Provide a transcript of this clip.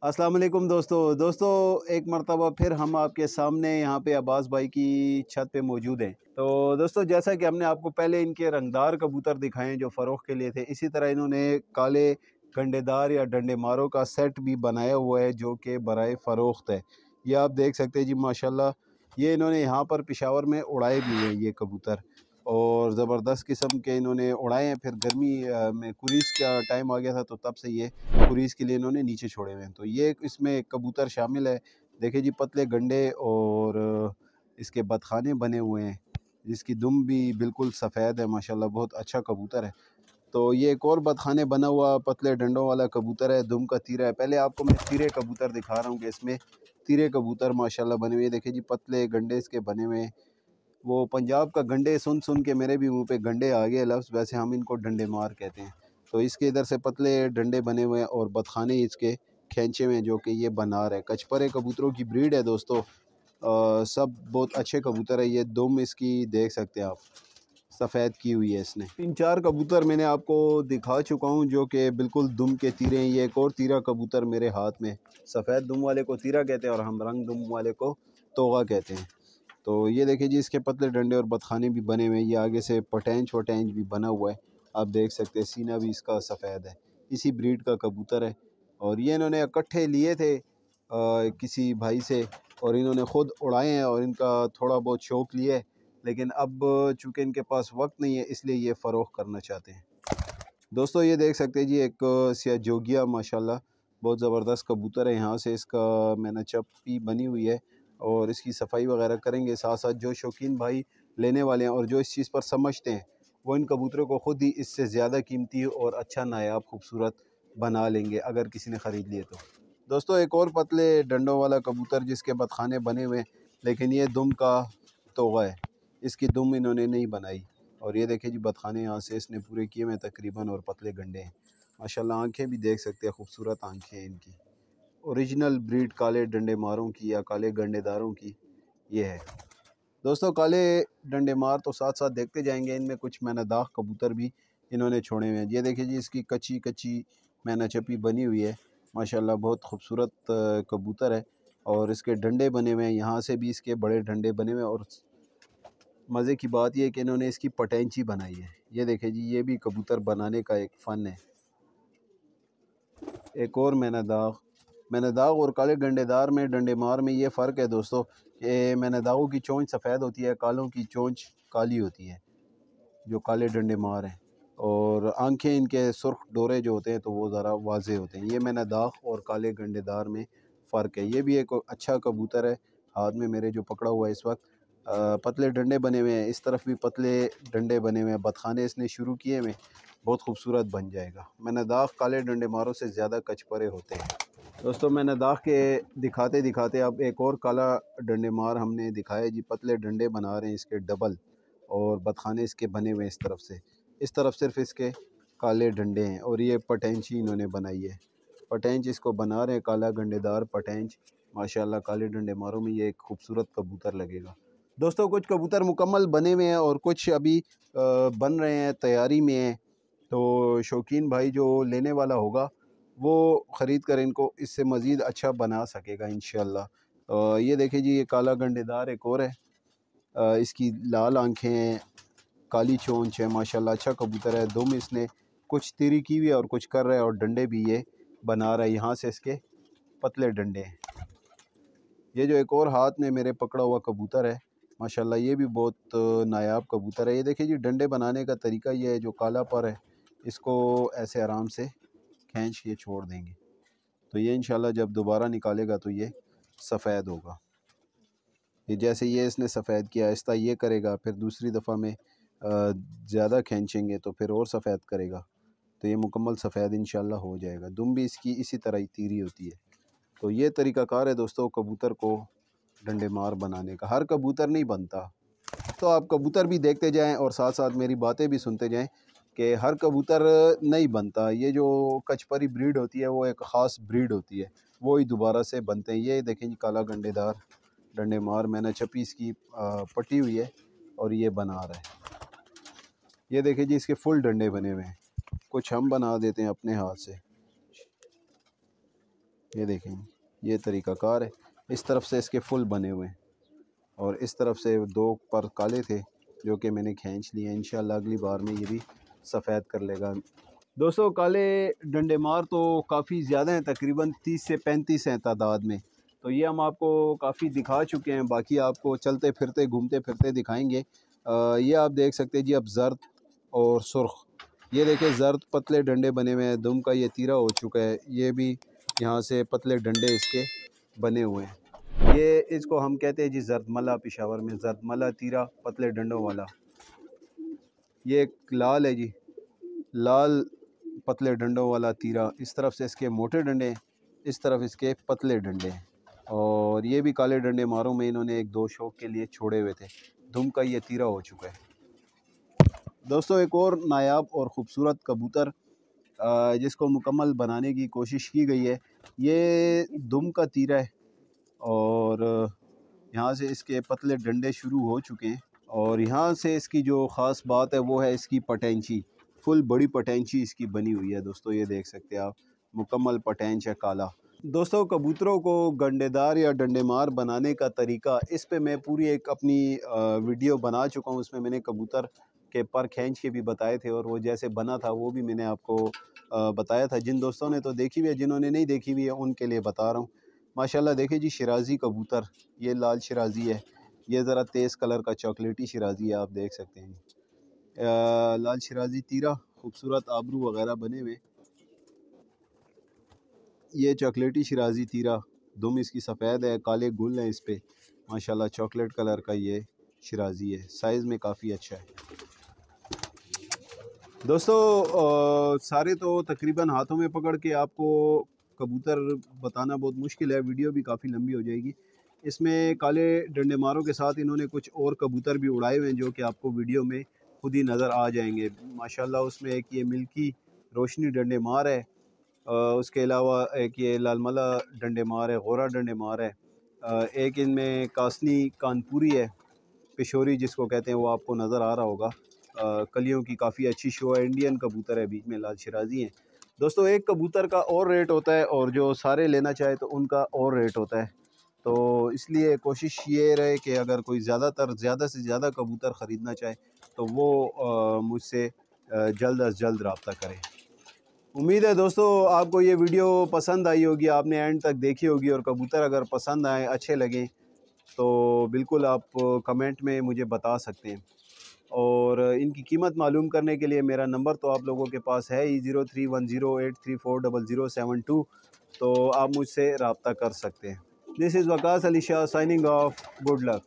अस्सलाम वालेकुम दोस्तों एक मर्तबा फिर हम आपके सामने यहाँ पे अब्बास भाई की छत पे मौजूद हैं। तो दोस्तों जैसा कि हमने आपको पहले इनके रंगदार कबूतर दिखाए जो फ़रोख़्त के लिए थे, इसी तरह इन्होंने काले गंडेदार या डंडे मारों का सेट भी बनाया हुआ है जो कि बराए फ़रोख्त है। ये आप देख सकते हैं जी माशाल्लाह। ये इन्होंने यहाँ पर पेशावर में उड़ाए भी हुए हैं ये कबूतर और ज़बरदस्त किस्म के इन्होंने उड़ाए हैं। फिर गर्मी में कुरीस का टाइम आ गया था तो तब से ये कुरीस के लिए इन्होंने नीचे छोड़े हुए हैं। तो ये इसमें कबूतर शामिल है। देखिए जी पतले गंडे और इसके बतखाने बने हुए हैं, जिसकी दुम भी बिल्कुल सफ़ेद है माशाल्लाह, बहुत अच्छा कबूतर है। तो ये एक और बतखाने बना हुआ पतले डंडों वाला कबूतर है, दुम का तीरा है। पहले आपको मैं तीरे कबूतर दिखा रहा हूँ कि इसमें तीरे कबूतर माशाल्लाह बने हुए हैं। देखिए जी पतले गंडे इसके बने हुए हैं। वो पंजाब का गंडे सुन के मेरे भी मुँह पे गंडे आ गए लफ्ज़, वैसे हम इनको डंडे मार कहते हैं। तो इसके इधर से पतले डंडे बने हुए हैं और बतखाने इसके खींचे हुए हैं जो कि ये बना रहे। कचपरे कबूतरों की ब्रीड है दोस्तों। सब बहुत अच्छे कबूतर है। ये दुम इसकी देख सकते हैं आप, सफ़ेद की हुई है इसने। 3-4 कबूतर मैंने आपको दिखा चुका हूँ जो कि बिल्कुल दुम के तीरे हैं। ये एक और तीरा कबूतर मेरे हाथ में, सफ़ेद दुम वाले को तीरा कहते हैं और हम रंग दुम वाले को तोगा कहते हैं। तो ये देखिए जी इसके पतले डंडे और बतखाने भी बने हुए हैं। ये आगे से पटेंच वटेंच भी बना हुआ है, आप देख सकते हैं। सीना भी इसका सफ़ेद है, इसी ब्रीड का कबूतर है। और ये इन्होंने इकट्ठे लिए थे किसी भाई से और इन्होंने ख़ुद उड़ाए हैं और इनका थोड़ा बहुत शौक़ लिया है, लेकिन अब चूँकि इनके पास वक्त नहीं है इसलिए ये फ़रोख़्त करना चाहते हैं। दोस्तों ये देख सकते हैं जी एक सिया जोगिया माशाल्लाह, बहुत ज़बरदस्त कबूतर है। यहाँ से इसका मैंने चप भी बनी हुई है और इसकी सफाई वगैरह करेंगे। साथ साथ जो शौकीन भाई लेने वाले हैं और जो इस चीज़ पर समझते हैं, वो इन कबूतरों को ख़ुद ही इससे ज़्यादा कीमती और अच्छा नायाब खूबसूरत बना लेंगे अगर किसी ने ख़रीद लिए तो। दोस्तों एक और पतले डंडों वाला कबूतर जिसके बतखाने बने हुए हैं, लेकिन ये दुम का तोगा है, इसकी दुम इन्होंने नहीं बनाई। और ये देखिए जी बतखाने यहाँ से इसने पूरे किए हुए तकरीबन और पतले गंडे हैं माशाल्लाह। आँखें भी देख सकते हैं, खूबसूरत आँखें हैं इनकी। ओरिजिनल ब्रीड काले डंडे मारों की या काले गंडेदारों की ये है। दोस्तों काले डंडे मार तो साथ साथ देखते जाएंगे, इनमें कुछ मैना दाग कबूतर भी इन्होंने छोड़े हुए हैं। ये देखिए जी इसकी कच्ची कच्ची मैना चपी बनी हुई है माशाल्लाह, बहुत खूबसूरत कबूतर है। और इसके डंडे बने हुए हैं, यहाँ से भी इसके बड़े डंडे बने हुए हैं। और मज़े की बात यह है कि इन्होंने इसकी पटेंची बनाई है। ये देखिए जी ये भी कबूतर बनाने का एक फ़न है। एक और मैना दाग और काले गंडेदार में डंडे मार में ये फ़र्क है दोस्तों कि मैना दागों की चोंच सफ़ेद होती है, कालों की चोंच काली होती है जो काले डंडे मार हैं। और आंखें इनके सुर्ख डोरे जो होते हैं तो वो ज़रा वाज़े होते हैं। ये मैना दाग और काले गंडेदार में फ़र्क है। ये भी एक अच्छा कबूतर है, हाथ में मेरे जो पकड़ा हुआ है इस वक्त। पतले डंडे बने हुए हैं, इस तरफ भी पतले डंडे बने हुए हैं। बतखाने इसने शुरू किए हुए, बहुत खूबसूरत बन जाएगा। मैना दाग काले डंडे मारों से ज़्यादा कचपरे होते हैं। दोस्तों मैंने दाग के दिखाते दिखाते अब एक और काला डंडे मार हमने दिखाया जी। पतले डंडे बना रहे हैं इसके डबल और बतखाने इसके बने हुए हैं इस तरफ से। इस तरफ सिर्फ इसके काले डंडे हैं और ये पटेंची इन्होंने बनाई है। पटेंच इसको बना रहे हैं, काला गंडेदार पटेंच माशाल्लाह। काले डंडे मारों में ये एक खूबसूरत कबूतर लगेगा। दोस्तों कुछ कबूतर मुकम्मल बने हुए हैं और कुछ अभी बन रहे हैं, तैयारी में हैं। तो शौकीन भाई जो लेने वाला होगा वो ख़रीद कर इनको इससे मज़ीद अच्छा बना सकेगा इंशाअल्लाह। ये देखिए जी ये काला गंडेदार एक और है। इसकी लाल आंखें हैं, काली चोंच है माशाल्लाह, अच्छा कबूतर है। दुम इसने कुछ तिरी की हुई है और कुछ कर रहा है और डंडे भी ये बना रहा है। यहाँ से इसके पतले डंडे हैं। ये जो एक और हाथ में मेरे पकड़ा हुआ कबूतर है माशाल्लाह, ये भी बहुत नायाब कबूतर है। ये देखिए जी डंडे बनाने का तरीका ये है, जो काला पर है इसको ऐसे आराम से खींच के छोड़ देंगे तो ये इंशाल्लाह जब दोबारा निकालेगा तो ये सफ़ेद होगा। ये जैसे ये इसने सफ़ेद किया, आहिस्ता ये करेगा, फिर दूसरी दफ़ा में ज़्यादा खींचेंगे तो फिर और सफ़ेद करेगा तो ये मुकम्मल सफ़ेद इंशाल्लाह हो जाएगा। दुम भी इसकी इसी तरह ही तीरी होती है। तो ये तरीक़ाकार है दोस्तों कबूतर को डंडे मार बनाने का। हर कबूतर नहीं बनता, तो आप कबूतर भी देखते जाएं और साथ साथ मेरी बातें भी सुनते जाएं कि हर कबूतर नहीं बनता। ये जो कचपरी ब्रीड होती है वो एक ख़ास ब्रीड होती है, वो ही दोबारा से बनते हैं। ये देखें जी काला गंडेदार डंडे मार, मैंने चपी इसकी पटी हुई है और ये बना रहा है। ये देखें जी इसके फुल डंडे बने हुए हैं। कुछ हम बना देते हैं अपने हाथ से। ये देखें, ये तरीक़ाकार है। इस तरफ से इसके फुल बने हुए हैं और इस तरफ से 2 पर काले थे जो कि मैंने खींच लिए। इंशाल्लाह अगली बार में ये भी सफ़ेद कर लेगा। दोस्तों काले डंडे मार तो काफ़ी ज़्यादा हैं, तकरीबन 30 से 35 हैं तादाद में। तो ये हम आपको काफ़ी दिखा चुके हैं, बाकी आपको चलते फिरते घूमते फिरते दिखाएंगे। ये आप देख सकते हैं जी, अब ज़र्द और सुर्ख, ये देखिए ज़र्द पतले डंडे बने हुए हैं। दुम का ये तीरा हो चुका है, ये भी यहाँ से पतले डंडे इसके बने हुए हैं। ये इसको हम कहते हैं जी जर्दमला, पेशावर में जर्दमला तीरा पतले डंडों वाला। ये एक लाल है जी, लाल पतले डंडों वाला तीरा। इस तरफ से इसके मोटे डंडे, इस तरफ इसके पतले डंडे हैं। और ये भी काले डंडे मारों में इन्होंने 1-2 शौक के लिए छोड़े हुए थे। दुम का ये तीरा हो चुका है। दोस्तों एक और नायाब और ख़ूबसूरत कबूतर जिसको मुकम्मल बनाने की कोशिश की गई है, ये दुम का तीरा है और यहाँ से इसके पतले डंडे शुरू हो चुके हैं। और यहाँ से इसकी जो ख़ास बात है वो है इसकी पटेंची, फुल बड़ी पटेंची इसकी बनी हुई है। दोस्तों ये देख सकते हैं आप, मुकम्मल पटेंच है काला। दोस्तों कबूतरों को गंडेदार या डंडेमार बनाने का तरीका, इस पे मैं पूरी एक अपनी वीडियो बना चुका हूँ। उसमें मैंने कबूतर के पर खींच के भी बताए थे और वो जैसे बना था वो भी मैंने आपको बताया था। जिन दोस्तों ने तो देखी हुई है, जिन्होंने नहीं देखी हुई है उनके लिए बता रहा हूँ। माशाल्लाह देखिए जी, शिराजी कबूतर, ये लाल शिराजी है, ये ज़रा तेज़ कलर का चॉकलेटी शिराजी है, आप देख सकते हैं। लाल शिराजी तीरा, खूबसूरत आबरू वगैरह बने हुए। ये चॉकलेटी शिराजी तीरा, दुम इसकी सफ़ेद है, काले गुल हैं इस पे। माशाल्लाह चॉकलेट कलर का ये शिराजी है, साइज़ में काफ़ी अच्छा है। दोस्तों सारे तो तकरीबन हाथों में पकड़ के आपको कबूतर बताना बहुत मुश्किल है, वीडियो भी काफ़ी लंबी हो जाएगी। इसमें काले डंडे मारों के साथ इन्होंने कुछ और कबूतर भी उड़ाए हुए हैं जो कि आपको वीडियो में खुद ही नज़र आ जाएंगे। माशाल्लाह उसमें एक ये मिल्की रोशनी डंडे मार है, उसके अलावा एक ये लालमला डंडे मार है, गोरा डंडे मार है, एक इनमें कासनी कानपुरी है, पिशोरी जिसको कहते हैं, वो आपको नज़र आ रहा होगा। कलियों की काफ़ी अच्छी शो है, इंडियन कबूतर है, बीच में लाल शिराजी हैं। दोस्तों एक कबूतर का और रेट होता है और जो सारे लेना चाहे तो उनका और रेट होता है। तो इसलिए कोशिश ये रहे कि अगर कोई ज़्यादा से ज़्यादा कबूतर ख़रीदना चाहे तो वो मुझसे जल्द अज़ जल्द रब्ता करें। उम्मीद है दोस्तों आपको ये वीडियो पसंद आई होगी, आपने एंड तक देखी होगी और कबूतर अगर पसंद आए, अच्छे लगें तो बिल्कुल आप कमेंट में मुझे बता सकते हैं। और इनकी कीमत मालूम करने के लिए मेरा नंबर तो आप लोगों के पास है ही, 0310834007 तो आप मुझसे रब्ता कर सकते हैं। This is Waqas Ali Shah signing off, good luck.